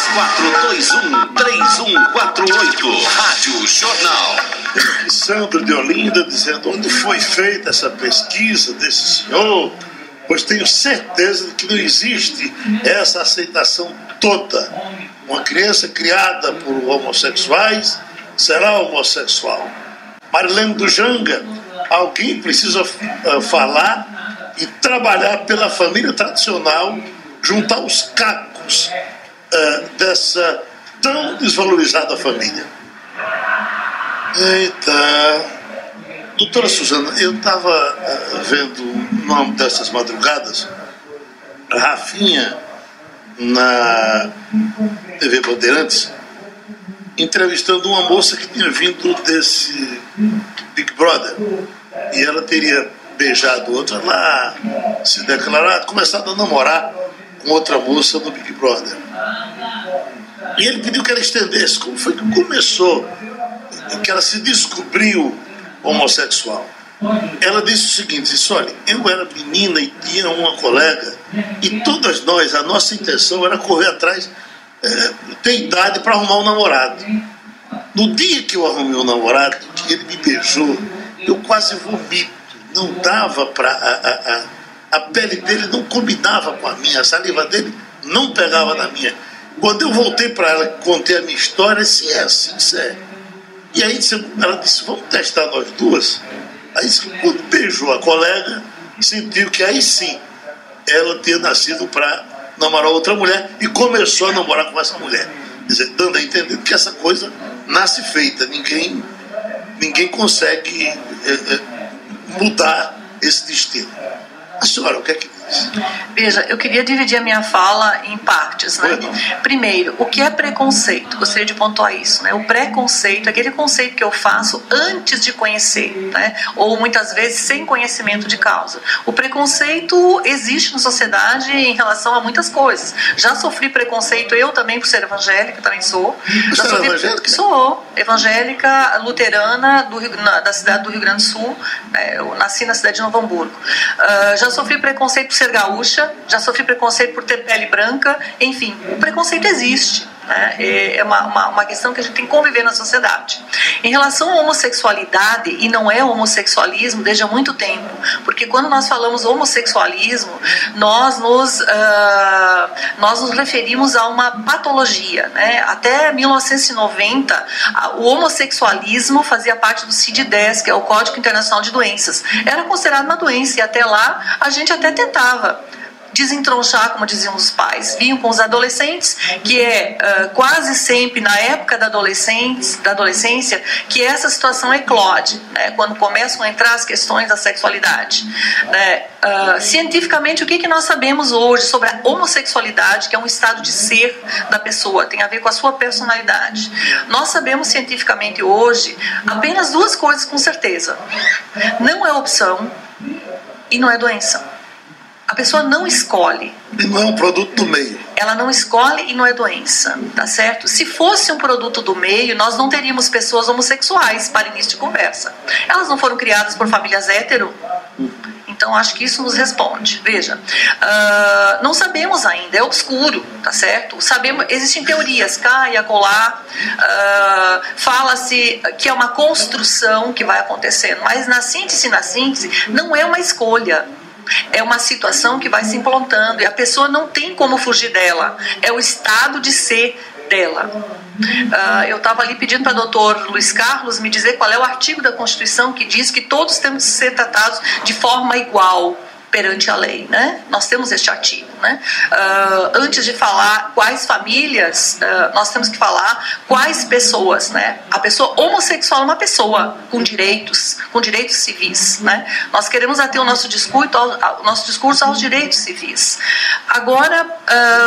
3421-3148. Rádio Jornal. Sandro de Olinda dizendo: onde foi feita essa pesquisa desse senhor? Pois tenho certeza de que não existe essa aceitação toda. Uma criança criada por homossexuais será homossexual. Marilene do Janga: alguém precisa falar e trabalhar pela família tradicional, juntar os cacos dessa tão desvalorizada família. Eita, doutora Suzana, eu estava vendo numa dessas madrugadas a Rafinha na TV Bandeirantes entrevistando uma moça que tinha vindo desse Big Brother, e ela teria beijado outra lá, se declarado, começado a namorar com outra moça do Big Brother. E ele pediu que ela estendesse como foi que começou, que ela se descobriu homossexual. Ela disse o seguinte: disse, olha, eu era menina e tinha uma colega, e todas nós, a nossa intenção era correr atrás, ter idade para arrumar um namorado. No dia que eu arrumei um namorado, que ele me beijou, eu quase vomito. Não dava para... A pele dele não combinava com a minha, a saliva dele não pegava na minha. Quando eu voltei para ela, contei a minha história, se é assim, isso é. E aí ela disse: vamos testar nós duas. Aí quando beijou a colega, sentiu que aí sim ela tinha nascido para namorar outra mulher e começou a namorar com essa mulher. Quer dizer, dando a entender que essa coisa nasce feita, ninguém consegue mudar esse destino. A senhora, o que é que diz? Veja, eu queria dividir a minha fala em partes, né? Primeiro, o que é preconceito? Gostaria de pontuar isso, né? O preconceito é aquele conceito que eu faço antes de conhecer, né? Ou muitas vezes sem conhecimento de causa. O preconceito existe na sociedade em relação a muitas coisas. Já sofri preconceito eu também por ser evangélica, também sou. Você é evangélica? Sou evangélica luterana da cidade do Rio Grande do Sul. Eu nasci na cidade de Novo Hamburgo. Já sofri preconceito por ser gaúcha, já sofri preconceito por ter pele branca, enfim, o preconceito existe, né? É uma questão que a gente tem que conviver na sociedade. Em relação à homossexualidade, e não é homossexualismo desde há muito tempo, porque quando nós falamos homossexualismo, nós nos referimos a uma patologia, né? Até 1990, o homossexualismo fazia parte do CID-10, que é o Código Internacional de Doenças. Era considerado uma doença, e até lá a gente até tentava desentronchar, como diziam os pais. Vinham com os adolescentes, que quase sempre na época da adolescência, que essa situação eclode, né, quando começam a entrar as questões da sexualidade, né. Cientificamente, o que nós sabemos hoje sobre a homossexualidade, que é um estado de ser da pessoa, tem a ver com a sua personalidade. Nós sabemos cientificamente hoje apenas duas coisas com certeza: não é opção e não é doença. A pessoa não escolhe. E não é um produto do meio. Ela não escolhe e não é doença, tá certo? Se fosse um produto do meio, nós não teríamos pessoas homossexuais para início de conversa. Elas não foram criadas por famílias hétero? Então, acho que isso nos responde. Veja, não sabemos ainda, é obscuro, tá certo? Sabemos, existem teorias, cá e acolá, fala-se que é uma construção que vai acontecendo, mas na síntese, não é uma escolha. É uma situação que vai se implantando e a pessoa não tem como fugir dela. É o estado de ser dela. Eu estava ali pedindo para o doutor Luiz Carlos me dizer qual é o artigo da Constituição que diz que todos temos que ser tratados de forma igual perante a lei, né? Nós temos este artigo, né? Antes de falar quais famílias, nós temos que falar quais pessoas, né? A pessoa homossexual é uma pessoa com direitos civis, né? Nós queremos ater o nosso discurso aos direitos civis. Agora,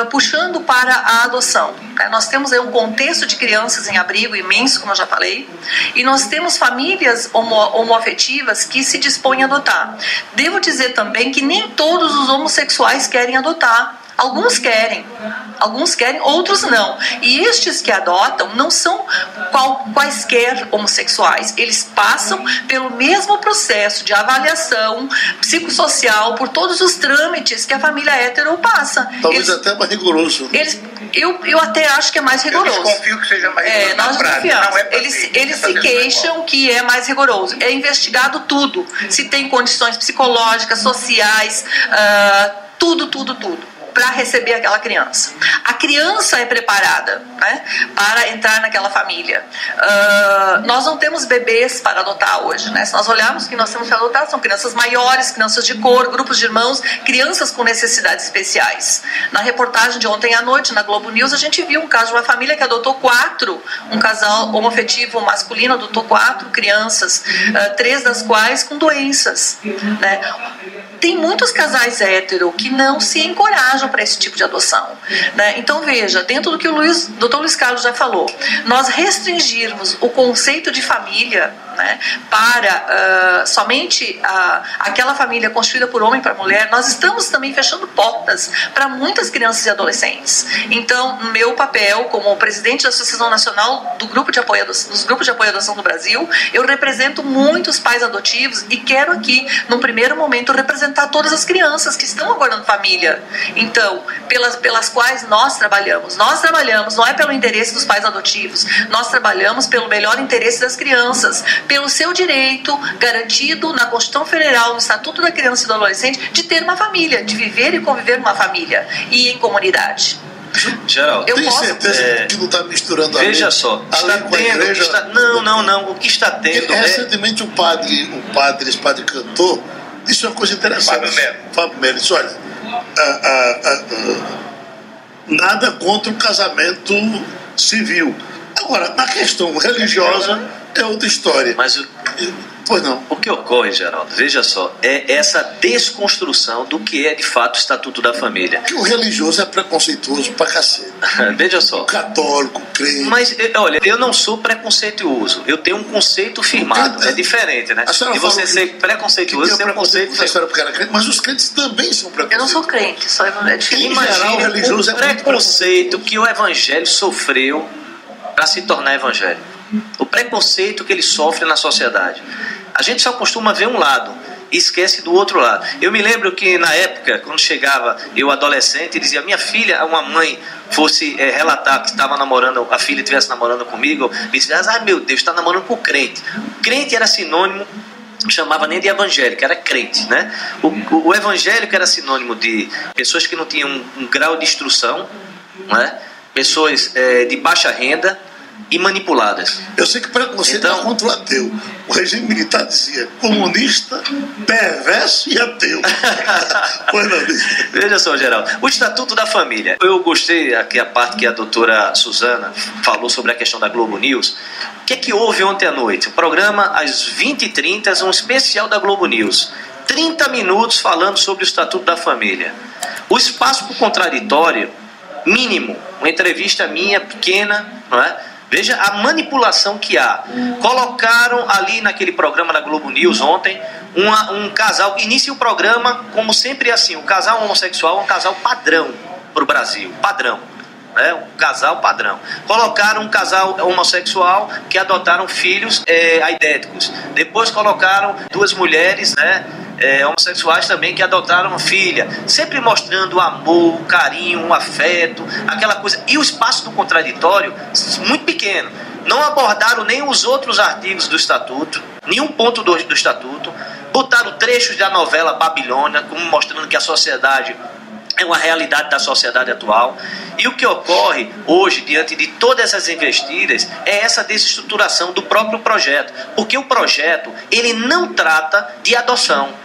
puxando para a adoção, né? Nós temos aí um contexto de crianças em abrigo imenso, como eu já falei, e nós temos famílias homoafetivas que se dispõem a adotar. Devo dizer também que nem todos os homossexuais querem adotar. Alguns querem, outros não. E estes que adotam não são quaisquer homossexuais. Eles passam pelo mesmo processo de avaliação psicossocial, por todos os trâmites que a família hétero passa. Talvez até mais rigoroso. Eu até acho que é mais rigoroso. Eu desconfio que seja mais rigoroso. Nós desconfiamos. Eles se queixam que é mais rigoroso. É investigado tudo. Se tem condições psicológicas, sociais, tudo para receber aquela criança. A criança é preparada, né, para entrar naquela família. Nós não temos bebês para adotar hoje, né? Se nós olharmos o que nós temos para adotar, são crianças maiores, crianças de cor, grupos de irmãos, crianças com necessidades especiais. Na reportagem de ontem à noite, na Globo News, a gente viu um caso de uma família que adotou 4, um casal homoafetivo masculino adotou 4 crianças, 3 das quais com doenças, né? Tem muitos casais hétero que não se encorajam para esse tipo de adoção, né? Então veja, dentro do que o Dr. Luiz Carlos já falou, nós restringirmos o conceito de família, né, para somente aquela família construída por homem para mulher, nós estamos também fechando portas para muitas crianças e adolescentes. Então, meu papel como presidente da Associação Nacional dos grupos de apoio à adoção do Brasil, eu represento muitos pais adotivos e quero aqui, num primeiro momento, representar todas as crianças que estão aguardando família. Então, pelas quais nós trabalhamos não é pelo interesse dos pais adotivos, nós trabalhamos pelo melhor interesse das crianças, pelo seu direito garantido na Constituição Federal, no Estatuto da Criança e do Adolescente, de ter uma família, de viver e conviver numa família e em comunidade. Geraldo, tem certeza que não está misturando veja só, está tendo, não, o que está tendo recentemente o padre cantor disse uma coisa interessante. Fábio Melo disse, olha, nada contra o casamento civil. Agora, na questão religiosa é outra história. Mas pois não. O que ocorre, Geraldo, veja só, é essa desconstrução do que é de fato o Estatuto da Família. Que o religioso é preconceituoso pra cacete. Veja só. O católico, o crente. Mas, olha, eu não sou preconceituoso, eu tenho um conceito firmado, é diferente, né? E você ser preconceituoso, ser um conceito firmado. Mas os crentes também são preconceituosos. Eu não sou crente, sou evangélico. Imagina o religioso o preconceito que o evangelho sofreu para se tornar evangélico. O preconceito que ele sofre na sociedade. A gente só costuma ver um lado e esquece do outro lado. Eu me lembro que na época, quando chegava eu adolescente, dizia, minha filha, uma mãe fosse relatar que estava namorando, a filha estivesse namorando comigo, me dizia, meu Deus, está namorando com crente. Crente era sinônimo, não chamava nem de evangélico, era crente, né? O evangélico era sinônimo de pessoas que não tinham um grau de instrução, né? Pessoas de baixa renda e manipuladas. Eu sei que preconceito é contra o ateu. O regime militar dizia comunista, perverso e ateu. Pois não, veja só, Geraldo, o Estatuto da Família. Eu gostei aqui a parte que a doutora Suzana falou sobre a questão da Globo News. O que é que houve ontem à noite? O programa, às 20h30, um especial da Globo News. 30 minutos falando sobre o Estatuto da Família. O espaço para o contraditório, mínimo. Uma entrevista minha, pequena, não é? Veja a manipulação que há. Colocaram ali naquele programa da Globo News ontem um casal. Inicia o programa como sempre assim. O casal homossexual é um casal padrão para o Brasil. Padrão. Né? Um casal padrão. Colocaram um casal homossexual que adotaram filhos aidéticos. Depois colocaram 2 mulheres, né? Homossexuais também que adotaram uma filha, sempre mostrando o amor, o carinho, o afeto, aquela coisa. E o espaço do contraditório muito pequeno. Não abordaram nem os outros artigos do Estatuto, nenhum ponto do Estatuto. Botaram trechos da novela Babilônia, como mostrando que a sociedade é uma realidade da sociedade atual. E o que ocorre hoje, diante de todas essas investidas, é essa desestruturação do próprio projeto. Porque o projeto, ele não trata de adoção.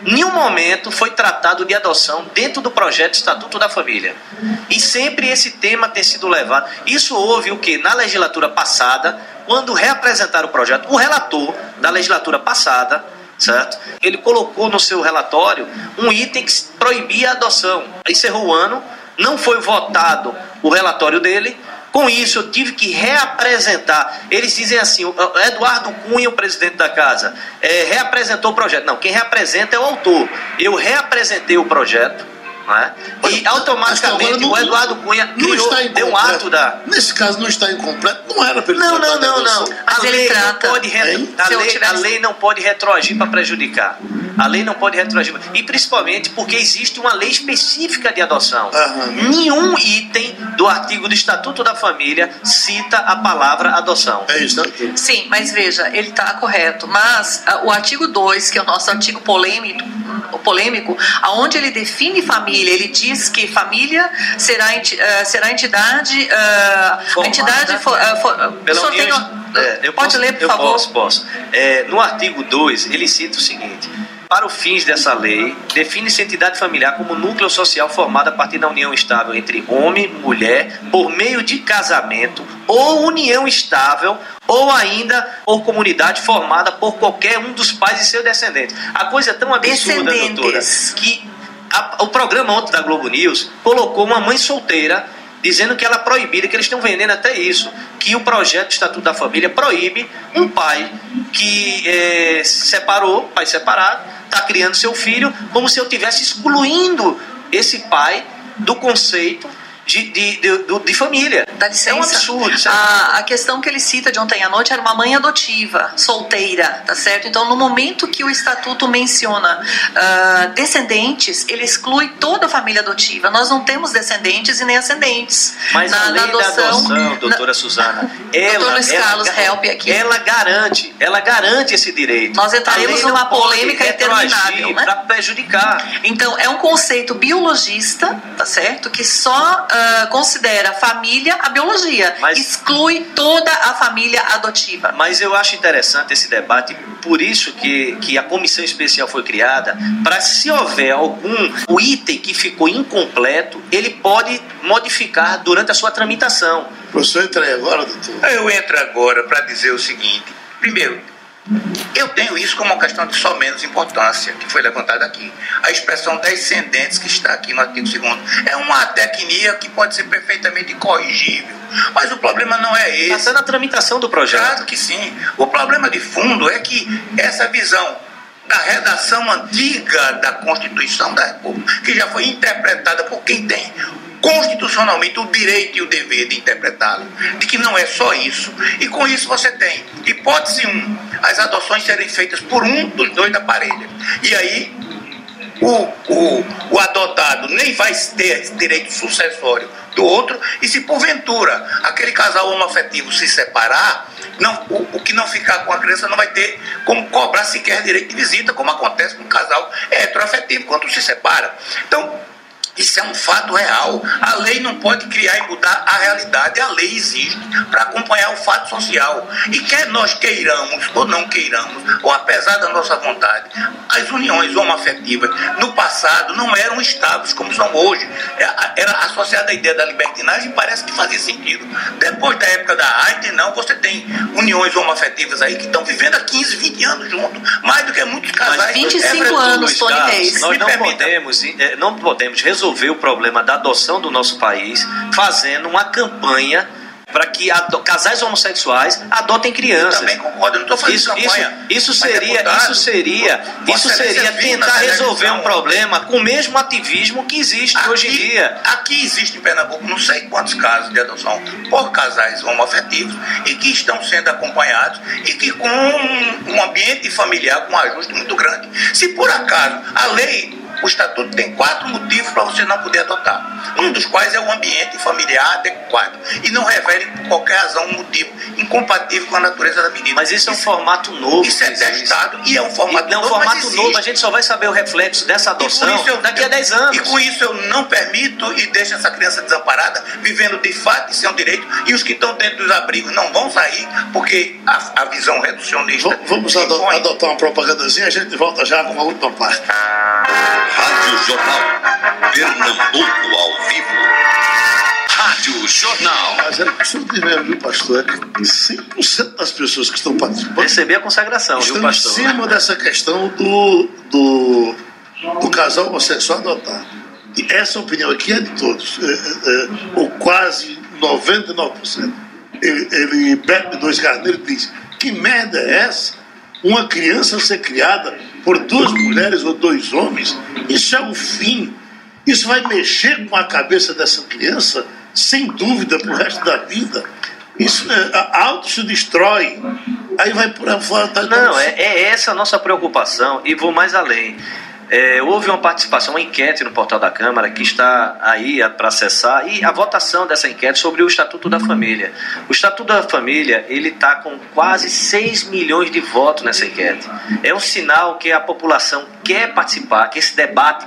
Em nenhum momento foi tratado de adoção dentro do projeto Estatuto da Família. E sempre esse tema tem sido levado. Isso houve o que? Na legislatura passada, quando reapresentaram o projeto, o relator da legislatura passada, certo? Ele colocou no seu relatório um item que proibia a adoção. Encerrou o ano, não foi votado o relatório dele. Com isso, eu tive que reapresentar. Eles dizem assim, o Eduardo Cunha, o presidente da casa, reapresentou o projeto. Não, quem reapresenta é o autor. Eu reapresentei o projeto, né? E automaticamente o Eduardo Cunha deu um ato da... Nesse caso não está incompleto, não era para ele Não. Mas A lei não pode retroagir para prejudicar. A lei não pode retroagir. E principalmente porque existe uma lei específica de adoção. Nenhum item do artigo do Estatuto da Família cita a palavra adoção. É isso, né? Sim, mas veja, ele está correto. Mas o artigo 2, que é o nosso artigo polêmico, aonde ele define família, ele diz que família será entidade... pela União... Pode ler, por favor? Posso. No artigo 2, ele cita o seguinte: para os fins dessa lei, define-se entidade familiar como núcleo social formado a partir da união estável entre homem e mulher por meio de casamento ou união estável ou ainda por comunidade formada por qualquer um dos pais e seus descendentes. A coisa é tão absurda, doutora, que o programa ontem da Globo News colocou uma mãe solteira dizendo que ela é proibida, que eles estão vendendo até isso, que o projeto do Estatuto da Família proíbe um pai que se separou, pai separado, está criando seu filho, como se eu estivesse excluindo esse pai do conceito de família. Dá licença. É um absurdo. A questão que ele cita de ontem à noite era uma mãe adotiva, solteira, tá certo? Então, no momento que o Estatuto menciona descendentes, ele exclui toda a família adotiva. Nós não temos descendentes e nem ascendentes. Mas a lei da adoção, doutora Suzana, ela garante esse direito. Nós entraremos numa polêmica interminável, né? Para prejudicar. Então, é um conceito biologista, tá certo? Que só considera família a biologia, exclui toda a família adotiva. Mas eu acho interessante esse debate, por isso que a comissão especial foi criada, para se houver o item que ficou incompleto, ele pode modificar durante a sua tramitação. O professor entra aí agora, doutor? Eu entro agora para dizer o seguinte: primeiro, eu tenho isso como uma questão de só menos importância, que foi levantada aqui. A expressão descendentes, que está aqui no artigo 2º, é uma tecnia que pode ser perfeitamente corrigível. Mas o problema não é esse. Está na tramitação do projeto. Claro que sim. O problema de fundo é que essa visão da redação antiga da Constituição da República, que já foi interpretada por quem tem constitucionalmente o direito e o dever de interpretá-lo, de que não é só isso. E com isso você tem, hipótese 1, as adoções serem feitas por um dos dois da parelha. E aí o adotado nem vai ter esse direito sucessório do outro, e se porventura aquele casal homoafetivo se separar, o que não ficar com a criança não vai ter como cobrar sequer direito de visita, como acontece com um casal heteroafetivo quando se separa. Então, isso é um fato real. A lei não pode criar e mudar a realidade. A lei existe para acompanhar o fato social. E quer nós queiramos ou não queiramos, ou apesar da nossa vontade, as uniões homoafetivas no passado não eram estáveis como são hoje. Era associada à ideia da libertinagem e parece que fazia sentido. Depois da época da AIDS, não, você tem uniões homoafetivas aí que estão vivendo há 15, 20 anos juntos, mais do que muitos casais. 25 anos, Tony Reis. Nós não podemos resolver o problema da adoção do nosso país fazendo uma campanha para que casais homossexuais adotem crianças. Eu também concordo, eu não estou fazendo campanha. Isso seria tentar resolver um problema com o mesmo ativismo que existe hoje em dia. Aqui existe em Pernambuco não sei quantos casos de adoção por casais homoafetivos e que estão sendo acompanhados e que com um ambiente familiar com um ajuste muito grande. Se por acaso a lei, o Estatuto tem 4 motivos para você não poder adotar. Um dos quais é o ambiente familiar adequado. E não revele por qualquer razão um motivo incompatível com a natureza da menina. Mas isso é um formato novo. Isso é testado e é um formato novo. É um formato novo, a gente só vai saber o reflexo dessa adoção daqui a 10 anos. E com isso eu não permito e deixo essa criança desamparada, vivendo de fato e sem um direito. E os que estão dentro dos abrigos não vão sair, porque a visão reducionista... Vamos adotar uma propagandazinha, a gente volta já com a última parte. Rádio Jornal Pernambuco ao vivo. Rádio Jornal. Mas é preciso dizer, viu, pastor, que 100% das pessoas que estão participando receber a consagração, viu, pastor? Estão em cima dessa questão do casal homossexual adotado. E essa opinião aqui é de todos, ou quase 99%. Ele bebe 2 carneiros e diz: que merda é essa? Uma criança ser criada por 2 mulheres ou 2 homens, isso é o fim. Isso vai mexer com a cabeça dessa criança, sem dúvida, pro resto da vida. Isso auto se destrói, aí vai por fora. Não, é essa a nossa preocupação, e vou mais além. Houve uma participação, uma enquete no portal da Câmara que está aí para acessar, e a votação dessa enquete sobre o Estatuto da Família. O Estatuto da Família, ele está com quase 6 milhões de votos nessa enquete. É um sinal que a população quer participar, que esse debate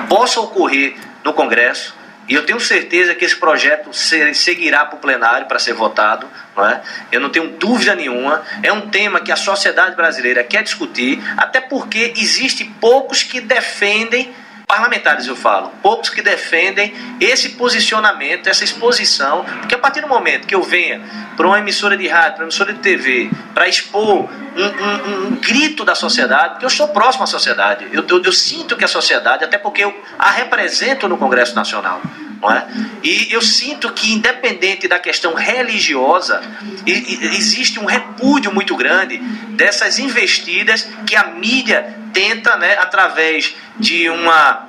possa ocorrer no Congresso, e eu tenho certeza que esse projeto seguirá para o plenário para ser votado, não é? Eu não tenho dúvida nenhuma. É um tema que a sociedade brasileira quer discutir, até porque existem poucos que defendem, parlamentares eu falo, poucos que defendem esse posicionamento, essa exposição, porque a partir do momento que eu venha para uma emissora de rádio, para uma emissora de TV, para expor um grito da sociedade, porque eu sou próximo à sociedade, eu sinto que a sociedade, até porque eu a represento no Congresso Nacional, não é? E eu sinto que, independente da questão religiosa, existe um repúdio muito grande dessas investidas que a mídia tenta, né, através de uma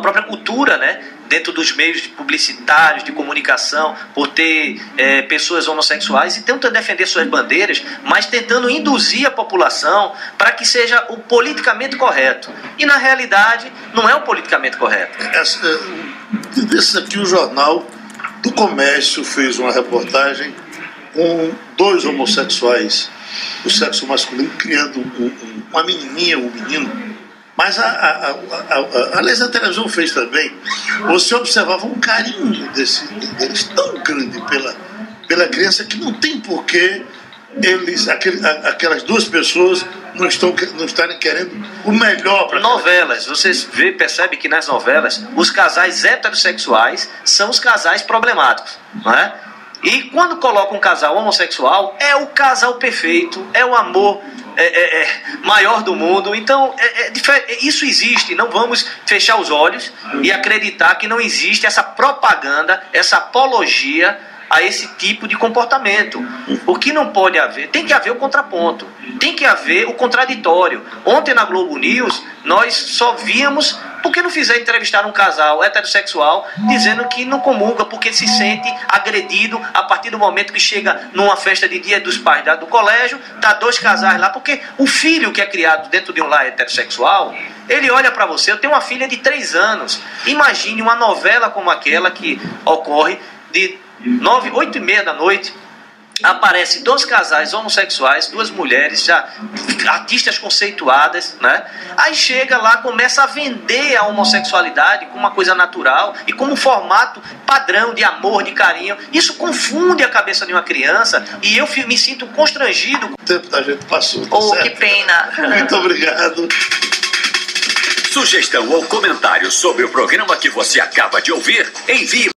própria cultura, né, dentro dos meios publicitários, de comunicação, por ter pessoas homossexuais, e tenta defender suas bandeiras, mas tentando induzir a população para que seja o politicamente correto. E, na realidade, não é o politicamente correto. Desse aqui, o Jornal do Comércio fez uma reportagem com 2 homossexuais do sexo masculino criando uma menininha, um menino. Mas aliás, a televisão fez também. Você observava um carinho deles tão grande pela criança, que não tem porquê aquelas 2 pessoas não estarem querendo o melhor para novelas. Você percebe que nas novelas os casais heterossexuais são os casais problemáticos, não é? E quando coloca um casal homossexual, é o casal perfeito, é o amor maior do mundo. Então isso existe. Não vamos fechar os olhos e acreditar que não existe essa propaganda, essa apologia a esse tipo de comportamento. O que não pode haver, tem que haver o contraponto, tem que haver o contraditório. Ontem na Globo News nós só víamos, porque não fizeram entrevistar um casal heterossexual dizendo que não comunga porque se sente agredido a partir do momento que chega numa festa de Dia dos Pais do colégio, tá 2 casais lá, porque o filho que é criado dentro de um lar heterossexual, ele olha para você. Eu tenho uma filha de 3 anos, imagine uma novela como aquela que ocorre de 8h30 da noite, aparece 2 casais homossexuais, 2 mulheres, já artistas conceituadas, né? Aí chega lá, começa a vender a homossexualidade como uma coisa natural e como um formato padrão de amor, de carinho. Isso confunde a cabeça de uma criança, e eu me sinto constrangido. O tempo da gente passou. Que pena. Muito obrigado. Sugestão ou comentário sobre o programa que você acaba de ouvir, envie